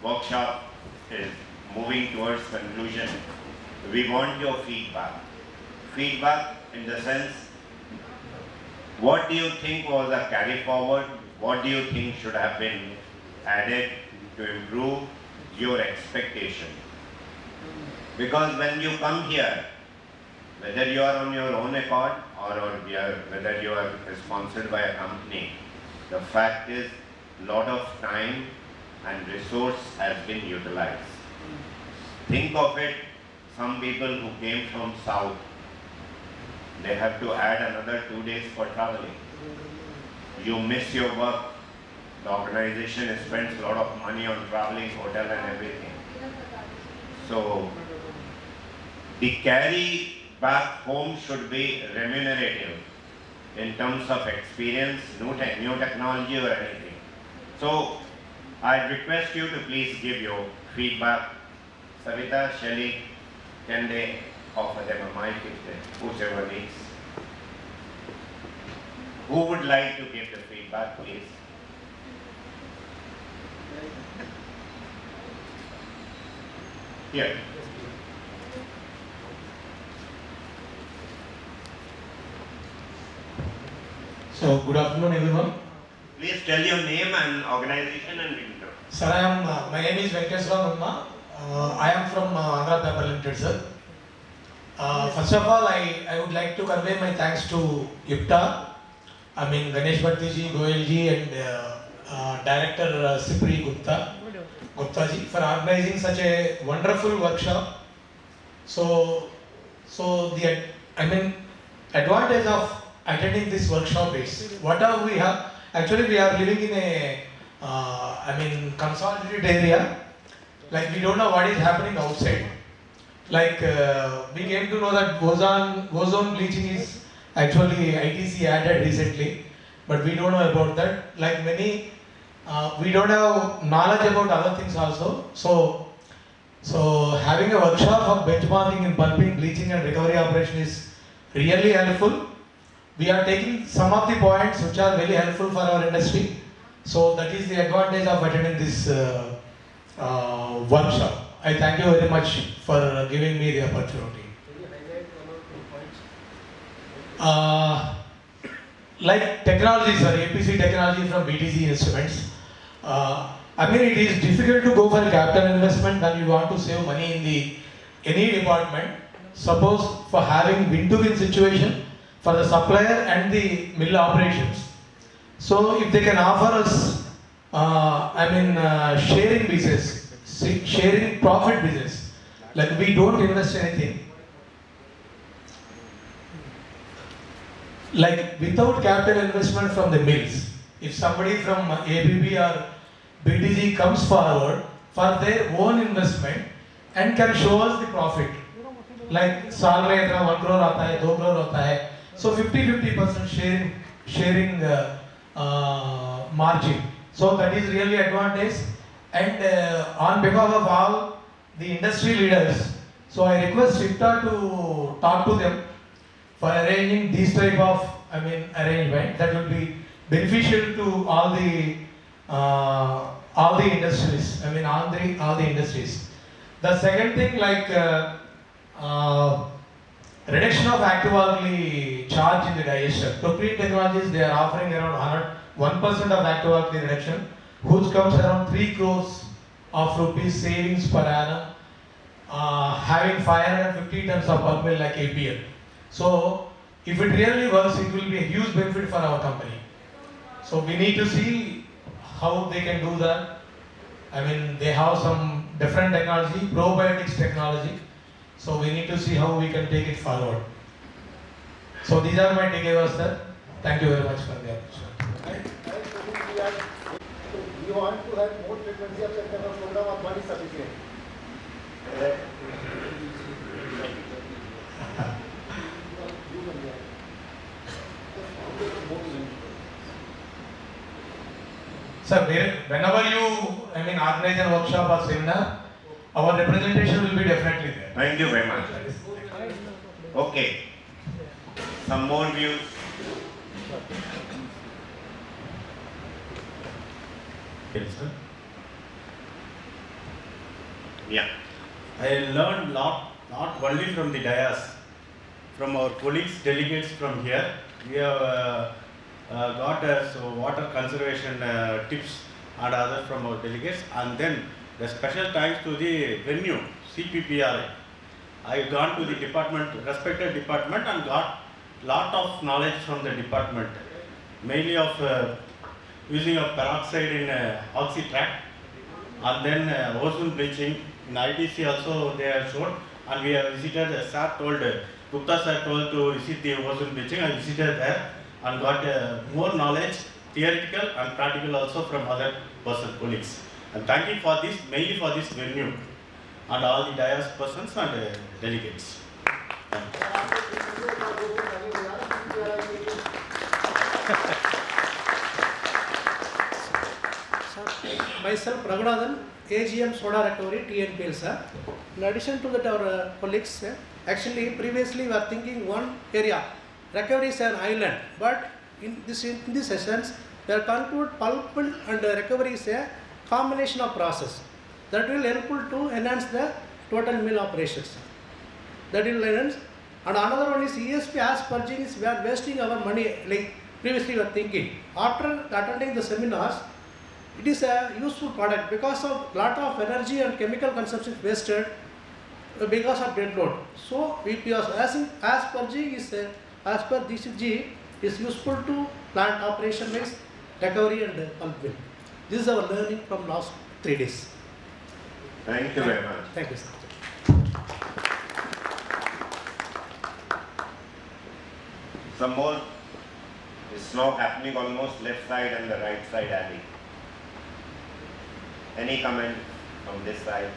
workshop is moving towards conclusion, we want your feedback. Feedback in the sense, what do you think was a carry forward? What do you think should have been added to improve your expectation? Because when you come here, whether you are on your own accord or whether you are sponsored by a company, the fact is lot of time and resource has been utilized. Think of it, some people who came from south, they have to add another 2 days for traveling. You miss your work. The organization spends a lot of money on traveling, hotel and everything. So the carry back home should be remunerative in terms of experience, new technology or anything. So I request you to please give your feedback. Savita, Shelly, can they offer them a mic if whoever needs? Who would like to give the feedback, please? Here. So, good afternoon everyone. Please tell your name and organization and window. Sir, my name is Venkateswara Nunna. I am from Andhra Paper Limited, sir. First of all, I would like to convey my thanks to IPTA, I mean Ganesh Bhatti ji, Goyal ji and Director Sipri Gupta ji for organizing such a wonderful workshop. So the advantage of attending this workshop is whatever we have. Actually, we are living in a consolidated area. Like we don't know what is happening outside. Like we came to know that ozone bleaching is actually ITC added recently, but we don't know about that. Like many, we don't have knowledge about other things also. So having a workshop of benchmarking in pulping, bleaching and recovery operation is really helpful. We are taking some of the points which are very helpful for our industry. So that is the advantage of attending this workshop. I thank you very much for giving me the opportunity. Like technology, sir, APC technology from BTC Instruments. It is difficult to go for a capital investment when you want to save money in any department. Suppose for having win-to-win situation for the supplier and the mill operations. So if they can offer us, sharing business, sharing profit business, like we don't invest anything. Like without capital investment from the mills, if somebody from ABB or BTG comes forward for their own investment and can show us the profit, like साल में इतना 1 crore आता है, 2 crore आता है, so 50% sharing margin. So that is really advantage. And on behalf of all the industry leaders, so I request IPTA to talk to them for arranging these type of arrangement that will be beneficial to all the industries. All the industries. The second thing, like reduction of active alkali charge in the digester. Procreate Technologies, they are offering around 1% of active alkali reduction, which comes around 3 crores of rupees savings per annum, having 550 tons of pulp mill like APL. So if it really works, it will be a huge benefit for our company. So we need to see how they can do that. They have some different technology, probiotics technology. So we need to see how we can take it forward. So these are my takeaways, sir. Thank you very much for the opportunity. We want to have more frequency of such kind of program, or one is sufficient? Sir, whenever you organize a workshop or seminar, our representation will be definitely there. Thank you very much. Okay. Some more views. Yes, sir. Yeah. I learned not only from the dais, from our colleagues, delegates from here. We have got water conservation tips and others from our delegates, and then the special thanks to the venue, CPPRI. I gone to the department, respected department, and got lot of knowledge from the department, mainly of using of peroxide in oxytrack, and then ozone bleaching. In IDC also they have shown, and we have visited, sir told, Gupta sir told to visit the ozone bleaching. I visited there and got more knowledge, theoretical and practical also from other person colleagues. And thank you for this, mainly for this venue and all the diverse persons and delegates. Myself, Raghunathan, AGM Soda Recovery, TNPL, sir. In addition to that, our colleagues, actually previously we were thinking one area, recovery is an island, but in this sessions, we have concluded pulp and recovery is a combination of process that will help to enhance the total mill operations. That will enhance. And another one is ESP as purging is we are wasting our money, like previously we were thinking. After attending the seminars, it is a useful product because of lot of energy and chemical consumption wasted because of dead load. So as purging is as per DCG is useful to plant operation wise, recovery and pulp mill. This is our learning from last 3 days. Thank you very much. Thank you, sir. Some more snow happening almost left side and the right side alley. Any comment from this side?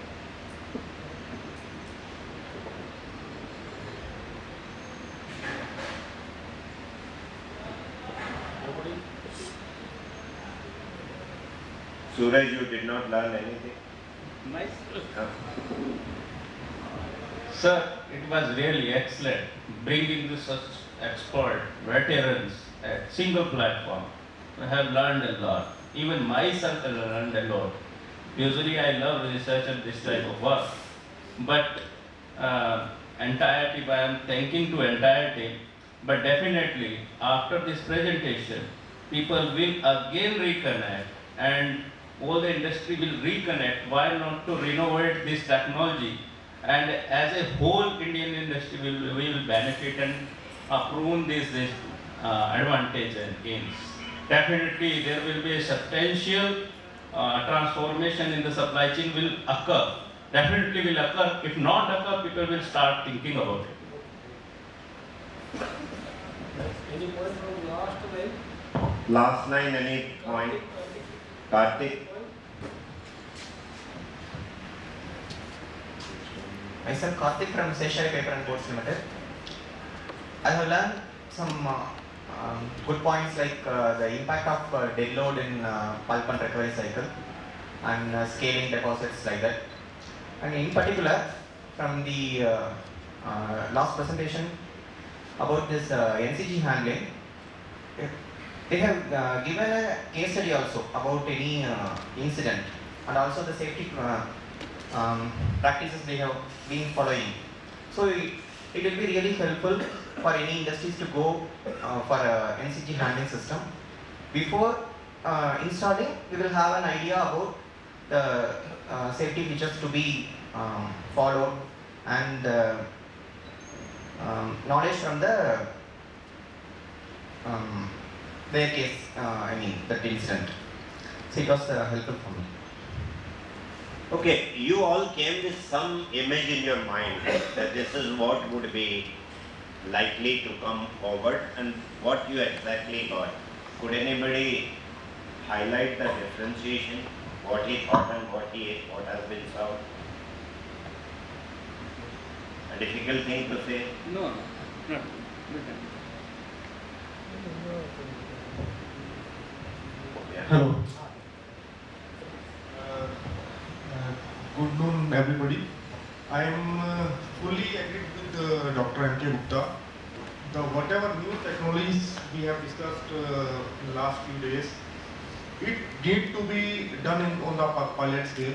Suraj, you did not learn anything? Sir, it was really excellent bringing this such expert veterans at single platform. I have learned a lot. Even myself I learned a lot. Usually I love research and this type of work, but entire team, I am thanking to entire team. But definitely after this presentation, people will again reconnect and all the industry will reconnect. Why not to renovate this technology? And as a whole Indian industry will benefit and prune this advantage and gains. Definitely there will be a substantial transformation in the supply chain will occur. Definitely will occur. If not occur, people will start thinking about it. Any point from last line? Last line, any point? Karthik? Myself Karthik from Seychelles Paper and Boards Limited. I have learned some good points like the impact of dead load in pulp and recovery cycle and scaling deposits like that. And in particular, from the last presentation about this NCG handling, they have given a case study also about any incident and also the safety practices they have been following. So it will be really helpful for any industries to go for a NCG handling system. Before installing, we will have an idea about the safety features to be followed and knowledge from the their case, that incident. So it was helpful for me. Okay, you all came with some image in your mind that this is what would be likely to come forward and what you exactly got. Could anybody highlight the differentiation, what he thought and what has been solved? A difficult thing to say? No, not. Yeah. Hello. Good noon, everybody. I am fully agreed with Dr. M.K. Gupta. The whatever new technologies we have discussed in the last few days, it need to be done on the pilot scale.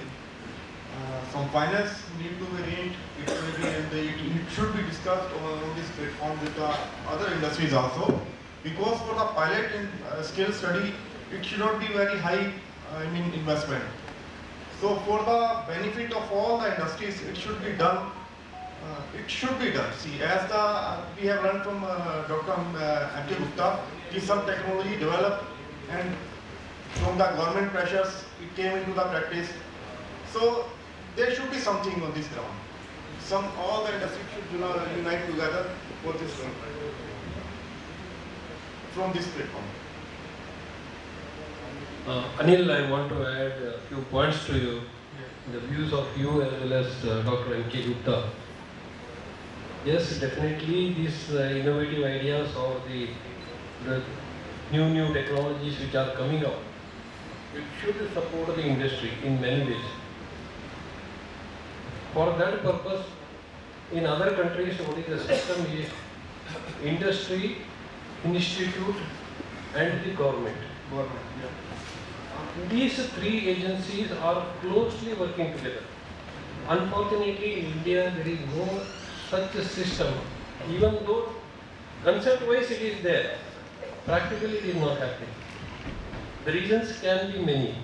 some finance need to be arranged. It may be and it should be discussed on this platform with the other industries also. Because for the pilot scale study, it should not be very high investment. So for the benefit of all the industries, it should be done. See, as we have learned from Dr. M.K. Gupta, some technology developed and from the government pressures, it came into the practice. So there should be something on this ground. All the industries should unite together for this from this platform. Anil, I want to add a few points to you, the views of you as well as Dr. M.K. Gupta. Yes, definitely these innovative ideas or the new technologies which are coming up, it should support the industry in many ways. For that purpose, in other countries, what is the system is industry, institute and the government. These three agencies are closely working together. Unfortunately, in India, there is no such a system. Even though concept-wise it is there, practically it is not happening. The reasons can be many.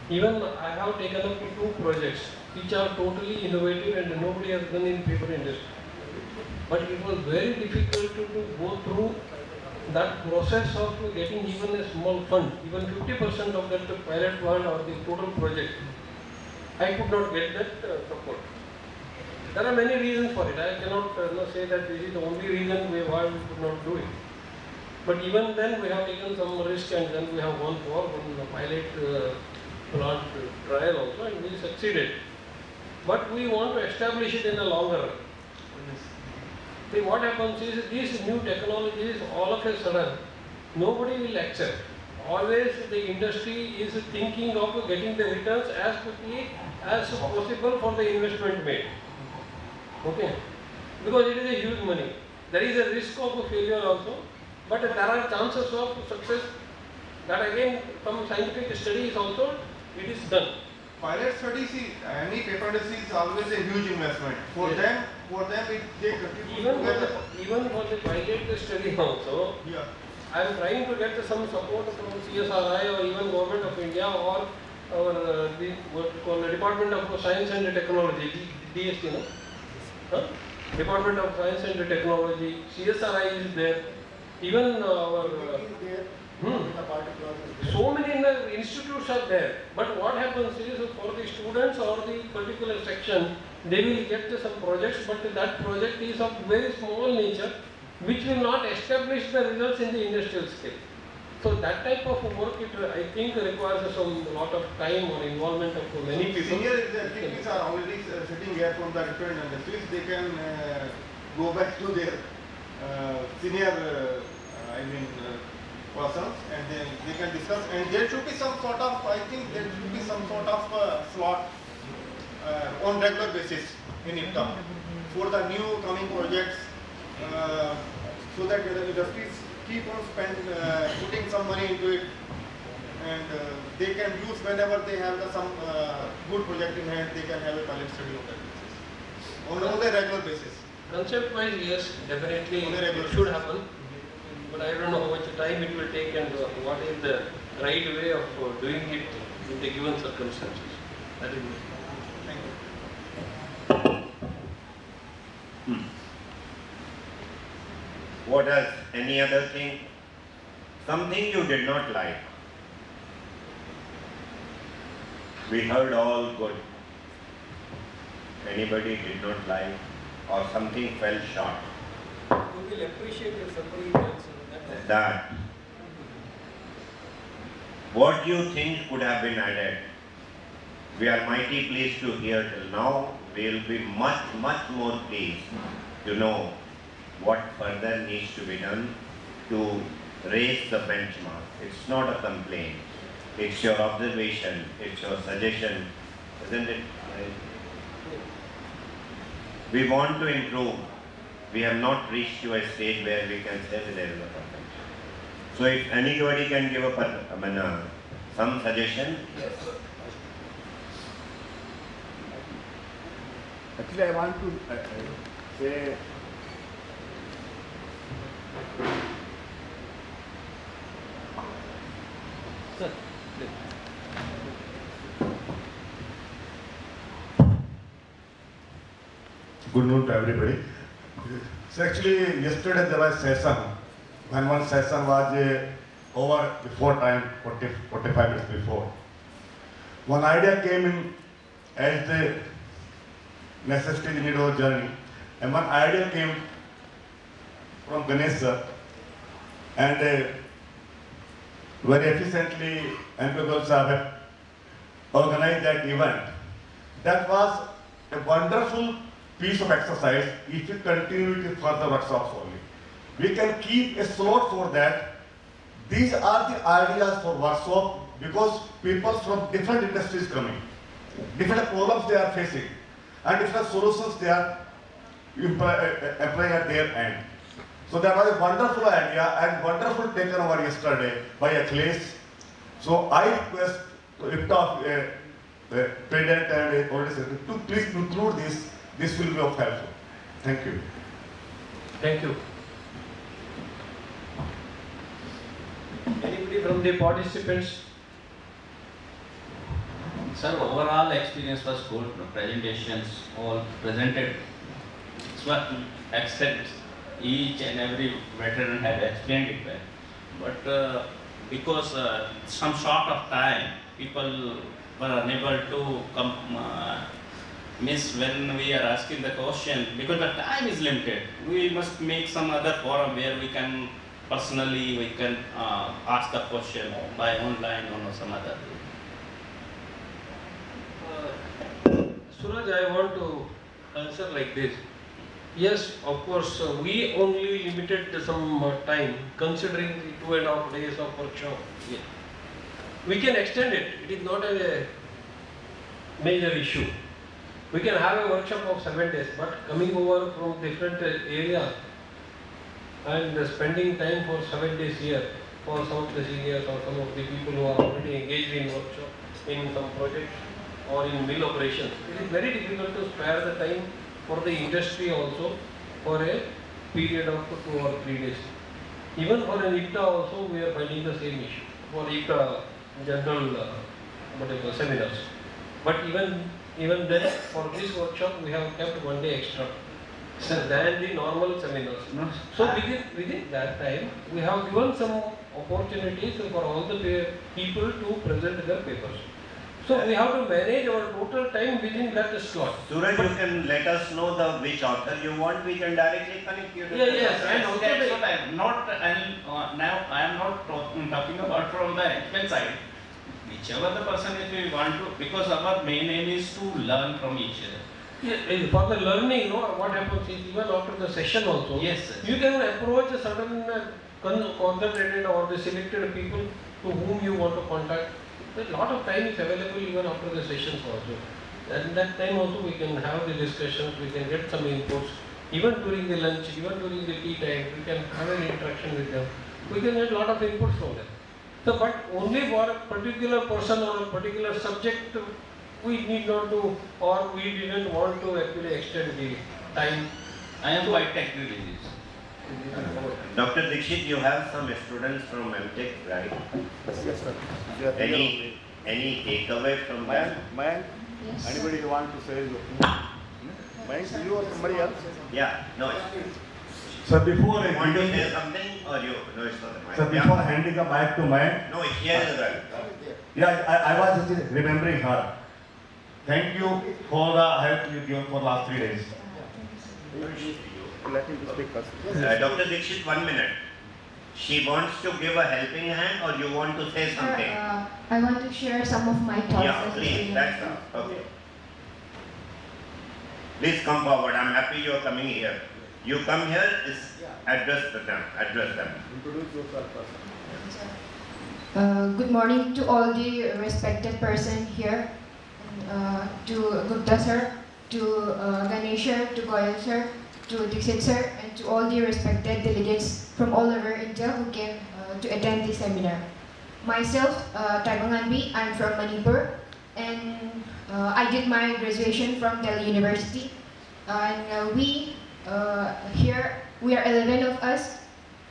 Even I have taken up 2 projects which are totally innovative and nobody has done in paper industry. But it was very difficult to go through that process of getting even a small fund, even 50% of that pilot fund or the total project. I could not get that support. There are many reasons for it. I cannot say that this is the only reason why we could not do it. But even then we have taken some risk and then we have gone for one pilot plant trial also and we succeeded. But we want to establish it in the longer run. See, what happens is these new technologies all of a sudden nobody will accept. Always the industry is thinking of getting the returns as quickly as possible for the investment made. Okay? Because it is a huge money. There is a risk of failure also, but there are chances of success. That again, from scientific studies also, it is done. Pilot studies, any paper industry is always a huge investment. For Yes. them, they contribute Even for the pilot study also, Yeah. I am trying to get some support from CSRI or even Government of India or our the Department of Science and Technology, DST, no? Huh? Department of Science and Technology, CSRI is there, even our so many institutes are there. But what happens is for the students or the particular section, they will get some projects, but that project is of very small nature, which will not establish the results in the industrial scale. So that type of work, I think, requires some lot of time or involvement of many people. Senior executives are already sitting here from the different industries. They can go back to their senior, persons, and then they can discuss. And there should be some sort of, I think, there should be some sort of slot on regular basis in IPTA for the new coming projects, so that the industries keep on putting some money into it, and they can use whenever they have some good project in hand, they can have a pilot study on that basis, on a regular basis. Concept-wise, yes, definitely it should happen, but I don't know how much time it will take and what is the right way of doing it in the given circumstances. That is it. Thank you. What else? Any other thing? Something you did not like. We heard all good. Anybody did not like or something fell short? We will appreciate if somebody tells That. What do you think could have been added? We are mighty pleased to hear till now. We will be much more pleased to know what further needs to be done to raise the benchmark. It's not a complaint. It's your observation, it's your suggestion, isn't it? We want to improve. We have not reached to a stage where we can say that there is a perfection. So if anybody can give some suggestion, yes. Actually, I want to say Sir, Good noon to everybody. So actually, yesterday there was session. When one session was over before time, 45 minutes before. One idea came in as the necessity need our journey. And one idea came from Ganesh sir. And very efficiently, MPGOL sir have organized that event. That was a wonderful piece of exercise if we continue with further workshops only. We can keep a slot for that. These are the ideas for workshop because people from different industries coming, different problems they are facing, and different solutions they are applying at their end. So that was a wonderful idea and wonderful taken over yesterday by Achilles. So I request IPTA President and Auditor to please include this. This will be of help. Thank you. thank you. Anybody from the participants? Sir, overall experience was good. The presentations all presented. To extent each and every veteran had explained it well. But because some short of time, people were unable to miss when we are asking the question, because the time is limited. We must make some other forum where we can personally ask the question by online or some other. Suraj, I want to answer like this. Yes, of course, we only limited some time considering the 2.5 days of workshop. Yeah. We can extend it. It is not a major issue. We can have a workshop of 7 days, but coming over from different areas and spending time for 7 days here for some of the seniors or some of the people who are already engaged in workshop, in some projects or in mill operations, it is very difficult to spare the time for the industry also for a period of 2 or 3 days. Even for an IPTA also we are finding the same issue for IPTA general seminars. But even then for this workshop we have kept 1 day extra than the normal seminars. So within that time we have given some opportunities for all the people to present their papers. So we have to manage our total time within that slot. Suraj, you can let us know which author you want. We can directly connect you to Yeah, the yes, author. and also That's what now I am not talking about from the expense side. Whichever the person if we want to, because our main aim is to learn from each other. Yeah, for the learning, what happens is even after the session also, Yes, sir. you can approach a certain concentrated or the selected people to whom you want to contact. A lot of time is available even after the sessions also. And that time also we can have the discussions, we can get some inputs. Even during the lunch, even during the tea time, we can have an interaction with them. We can get a lot of inputs from them. So, but only for a particular person or a particular subject, we need not to, or we didn't want to actually extend the time. I am quite agree with this. Dr. Dixit, you have some students from MTech, right? yes, sir. Any takeaway from that? Mayank, Yes. anybody who want to say his opinion? Mayank, you or somebody else? Yeah, no. Sir, before You I want to give say something or you? No, it's not. sir, before handing the mic to Mayank, No, here as well. yeah, I was just remembering her. Thank you for the help you given for last 3 days. Let him speak first. Dr. Dixit, 1 minute. She wants to give a helping hand or you want to say something? I want to share some of my thoughts. Yeah, as a please, student. that's all. Okay. Please come forward. I'm happy you're coming here. You come here, is address them. Introduce yourself first. Good morning to all the respected person here, to Gupta sir, to Ganesha, to Goyal sir, to Dixit sir, and to all the respected delegates from all over India who came to attend this seminar. Myself, Taibanganbi, I'm from Manipur, and I did my graduation from Delhi University And here we are 11 of us.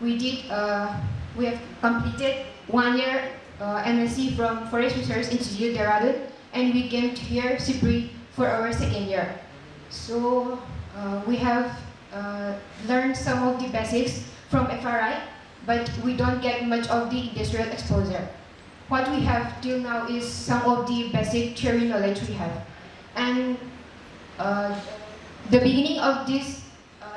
We have completed 1 year MSc from Forest Research Institute, Dehradun, and we came here, CIPRI, for our 2nd year. So we have learned some of the basics from FRI, but we don't get much of the industrial exposure. What we have till now is some of the basic theory knowledge we have. And the beginning of this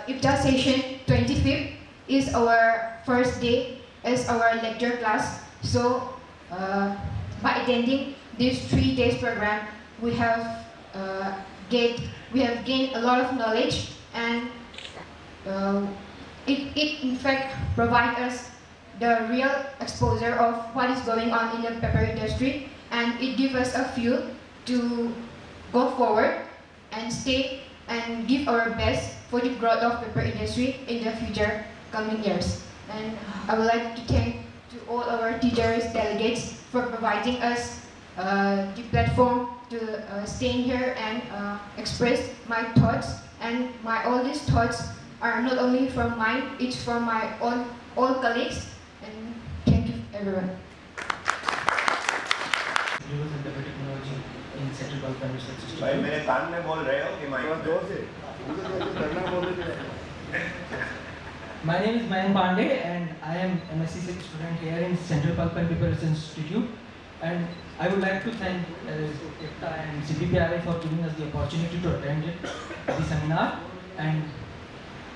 IPTA session, 25th, is our first day as our lecture class. So by attending this 3 days program, we have gained a lot of knowledge, and it in fact provides us the real exposure of what is going on in the paper industry, and it gives us a fuel to go forward and stay and give our best for the growth of paper industry in the future coming years. And I would like to thank to all our teachers, delegates for providing us the platform to stay here and express my thoughts. And all these thoughts are not only from mine, it's from my all colleagues. And thank you everyone. Technology in Central Pulp and Research Institute. भाई मेरे कान में बोल रहे हो कि mic जोर से? My name is Mayank Pandey and I am MSc student here in Central Pulp and Paper Research Institute, and I would like to thank IPTA and CPPRI for giving us the opportunity to attend the seminar. And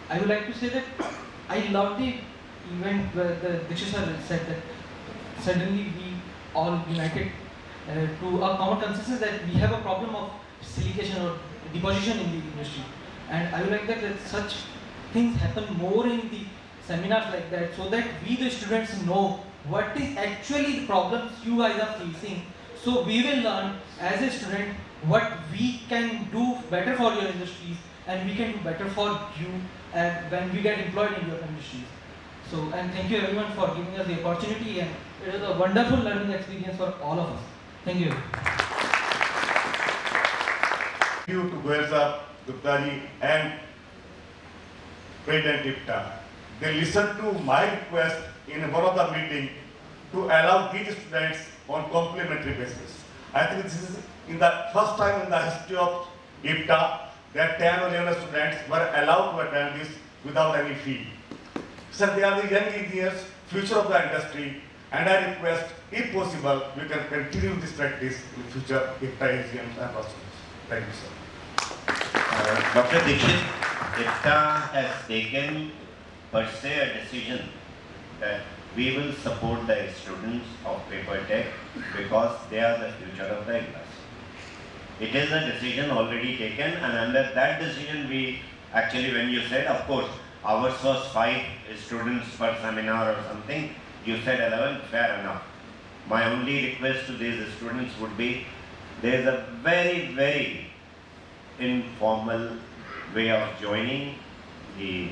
I would like to say that I love the event where the Dikshit sir said that suddenly we all united to a common consensus that we have a problem of silication or deposition in the industry. And I would like that such things happen more in the seminars like that, so that we the students know what is actually the problems you guys are facing. So we will learn as a student what we can do better for your industries, and we can do better for you when we get employed in your industries. So, and thank you everyone for giving us the opportunity, and it is a wonderful learning experience for all of us. Thank you. Thank you to Goyal sir, Gupta ji and President IPTA. They listened to my request in one of the meetings to allow these students on complementary basis. I think this is in the first time in the history of IPTA that 10 or 11 students were allowed to attend this without any fee. So they are the young engineers, future of the industry, and I request, if possible, we can continue this practice in future IPTA AGMs and also. Thank you, sir. Dr. Dikshit, IPTA has taken per se a decision that we will support the students of paper tech because they are the future of the industry. It is a decision already taken, and under that decision we actually, when you said, of course, ours was 5 students per seminar or something, you said 11, fair enough. My only request to these students would be, there is a very, very informal way of joining the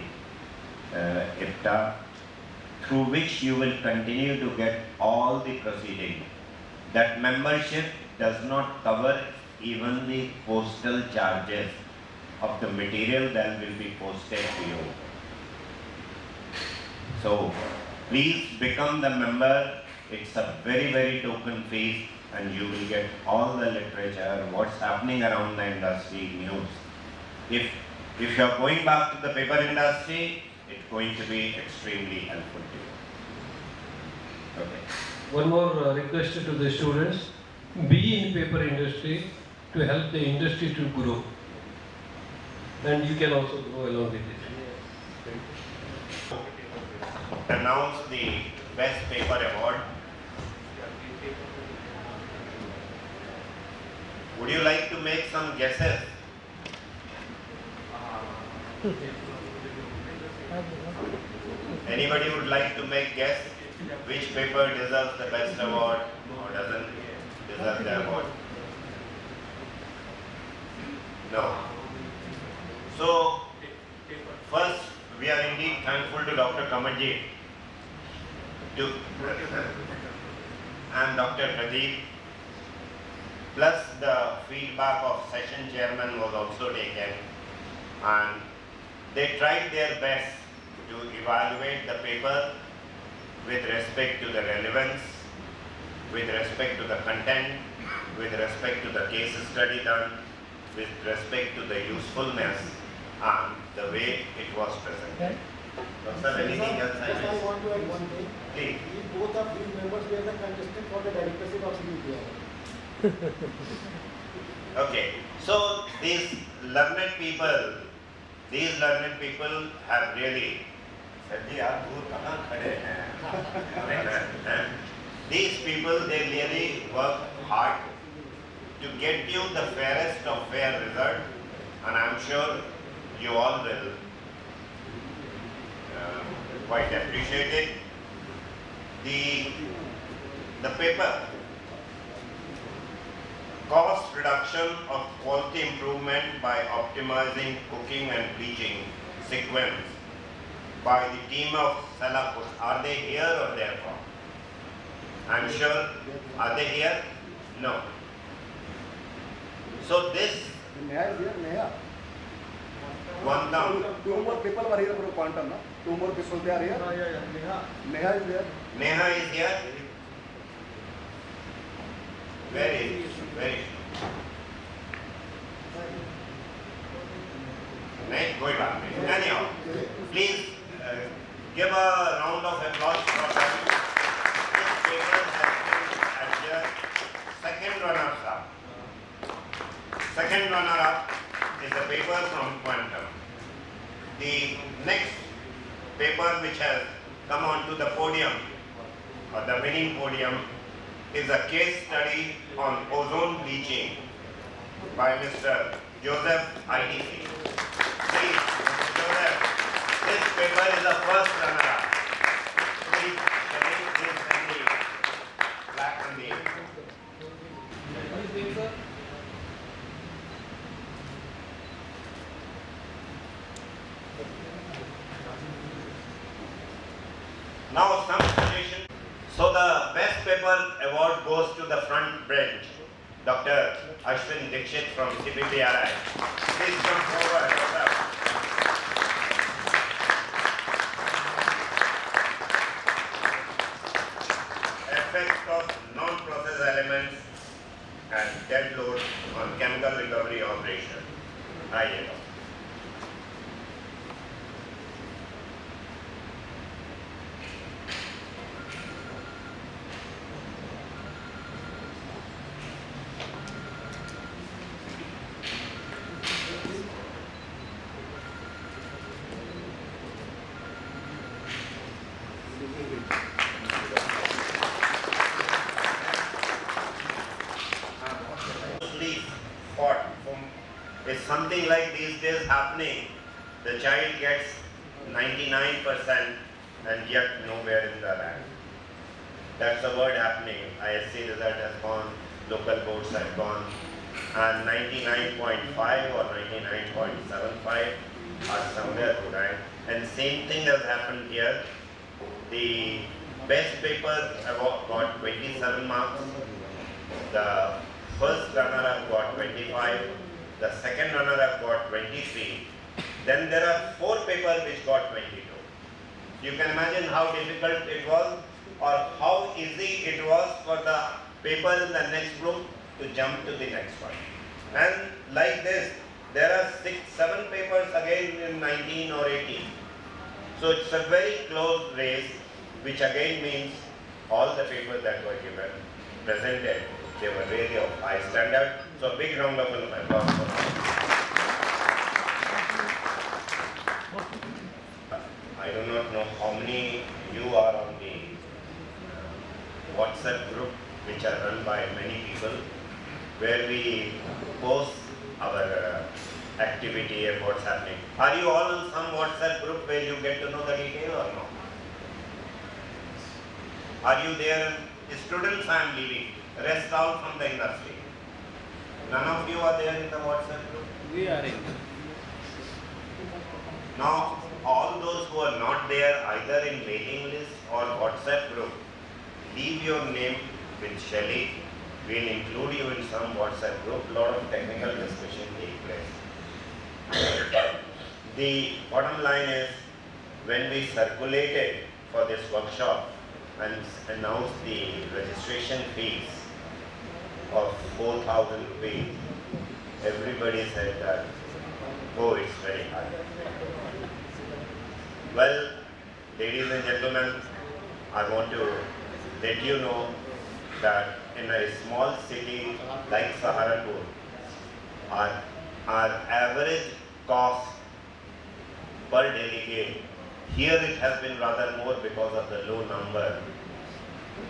IPTA, through which you will continue to get all the proceedings. That membership does not cover even the postal charges of the material that will be posted to you. So please become the member. It's a very, very token fee, and you will get all the literature, what's happening around the industry, news. If you are going back to the paper industry, it's going to be extremely helpful to you. Okay. One more request to the students: be in paper industry to help the industry to grow, and you can also grow along with it. Announce the best paper award. Would you like to make some guesses? Anybody would like to make guess which paper deserves the best award or doesn't deserve the award? No. So, first, we are indeed thankful to Dr. Kamarji and Dr. Pradeep, plus the feedback of session chairman was also taken. and they tried their best to evaluate the paper with respect to the relevance, with respect to the content, with respect to the case study done, with respect to the usefulness and the way it was presented. Sir, anything else I Just I missed? want to add one thing. Please. Both of these members were the contestant for the delicacy of CBPI. Okay, so these learned people have really, these people, they really work hard to get you the fairest of fair result, and I'm sure you all will quite appreciate it. The paper, cost reduction of quality improvement by optimizing cooking and bleaching sequence by the team of Salakut. Are they here or they are gone? I'm sure, are they here? No. So this Neha is here, Neha. one down. Two more people were here for a quantum, no? Two more people they are here. Neha. Neha is there. Neha is here. Where is she? Where is she? नहीं कोई बात नहीं. Anyhow, please give a round of applause for them. This paper has been at their second runner-up. Second runner-up is a paper from Quantum. The next paper which has come onto the podium, or the winning podium, is a case study on ozone bleaching by Mr. Joseph IDC. Please, Mr. Joseph, this paper is the first runner-up. Please, this and the black and the now some suggestion. So the best paper award goes to the front bench, Dr. Ashwin Dixit from CPPRI. Please come forward, Dr. Effects of non-process elements and dead load on chemical recovery operation. Hi, If something like these days happening, the child gets 99% and yet nowhere in the rank. That's the word happening. ISC result has gone, local boards have gone, and 99.5 or 99.75 are somewhere to rank. And same thing has happened here. The best paper got 27 marks. The first runner-up got 25. The second runner-up got 23. Then there are 4 papers which got 22. You can imagine how difficult it was or how easy it was for the paper in the next group to jump to the next one. And like this, there are 6-7 papers again in 19 or 18. So it's a very close race, which again means all the papers that were given, presented, they were really of high standard. So a big round of applause for them. I do not know how many you are on the WhatsApp group, which are run by many people, where we post our activity and what's happening. Are you all in some WhatsApp group where you get to know the detail or no? Are you there? Students I am leaving, rest all from the industry. None of you are there in the WhatsApp group? We are in. Now, all those who are not there either in mailing list or WhatsApp group, leave your name with Shelly. We'll include you in some WhatsApp group. A lot of technical discussion take place. The bottom line is, when we circulated for this workshop and announced the registration fees of 4,000 rupees, everybody said that, oh, it's very high. Well, ladies and gentlemen, I want to let you know that in a small city like Saharanpur, our average cost per delegate, here it has been rather more because of the low number,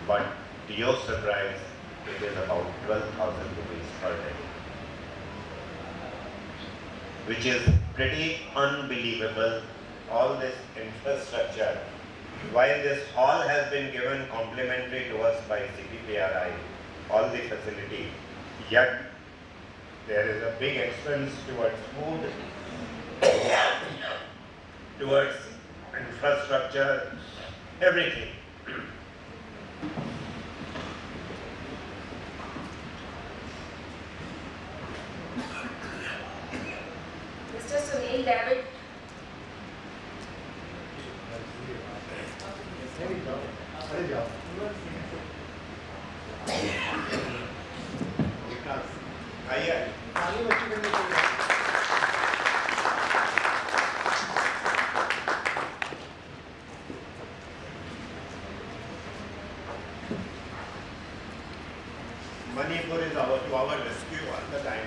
but to your surprise, it is about 12,000 rupees per day, which is pretty unbelievable. All this infrastructure, while this hall has been given complimentary to us by CPPRI, all the facility, yet there is a big expense towards food, towards infrastructure, everything. Mr. Sunil David. Manipur is to our rescue all the time.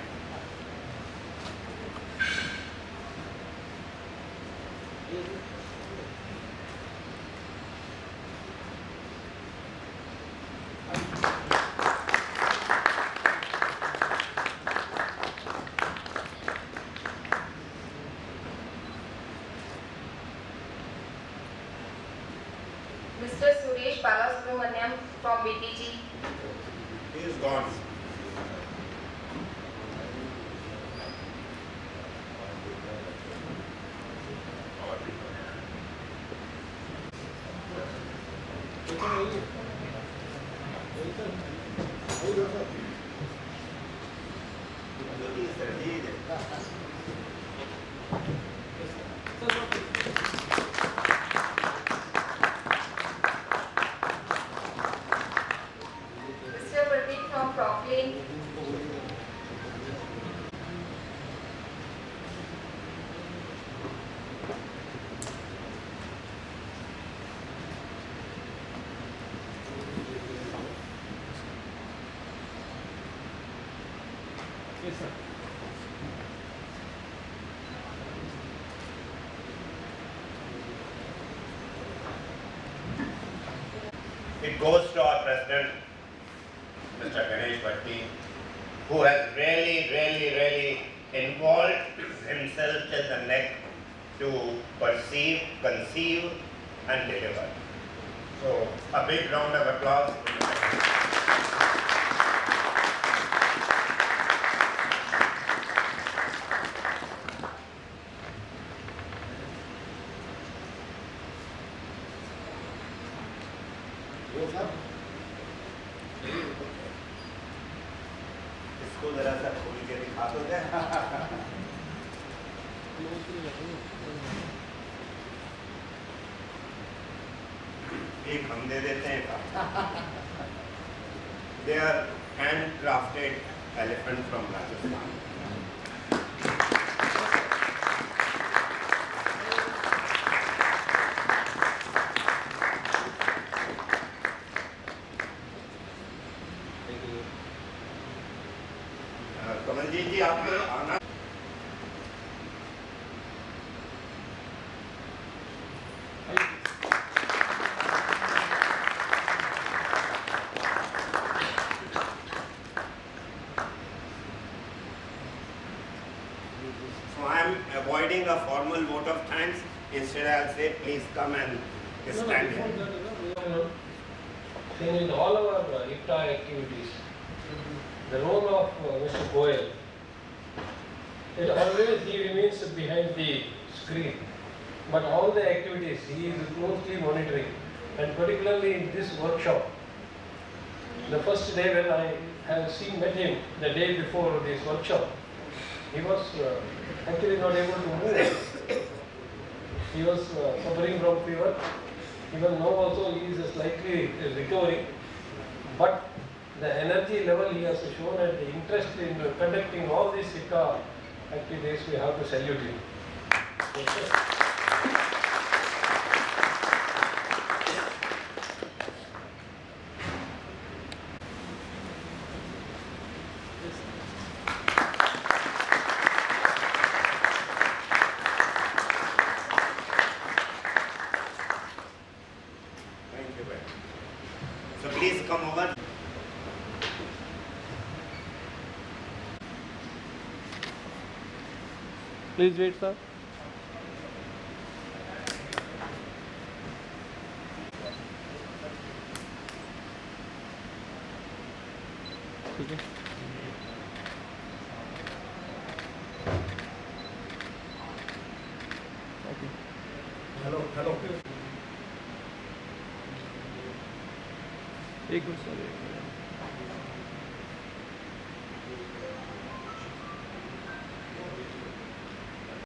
Mr. Suresh Balasubramaniam from BTG. He is gone. Mr. Pradeep from Proclaim. Yes, sir. It goes to our president, Mr. Ganesh Bhatti, who has really involved himself till the neck to perceive, conceive and deliver. So a big round of applause. इसको जरा सा खोल के दिखा दो दे। एक हम दे देते हैं का। They are handcrafted elephant from Rajasthan. Kamaljeet जी आप आना। So I am avoiding a formal vote of thanks. Instead, I'll say, please come and stand here. In all our IPTA activities, the role of Mr. Goyal, it always he remains behind the screen, but all the activities he is closely monitoring, and particularly in this workshop, the first day when I have met him, the day before this workshop, he was actually not able to move. He was suffering from fever. Even now also he is slightly recovering. But the energy level he has shown and the interest in conducting all these SICA activities, we have to salute him. Thank you very much. So please come over. Please wait, sir. Okay. Hello. एक minute sir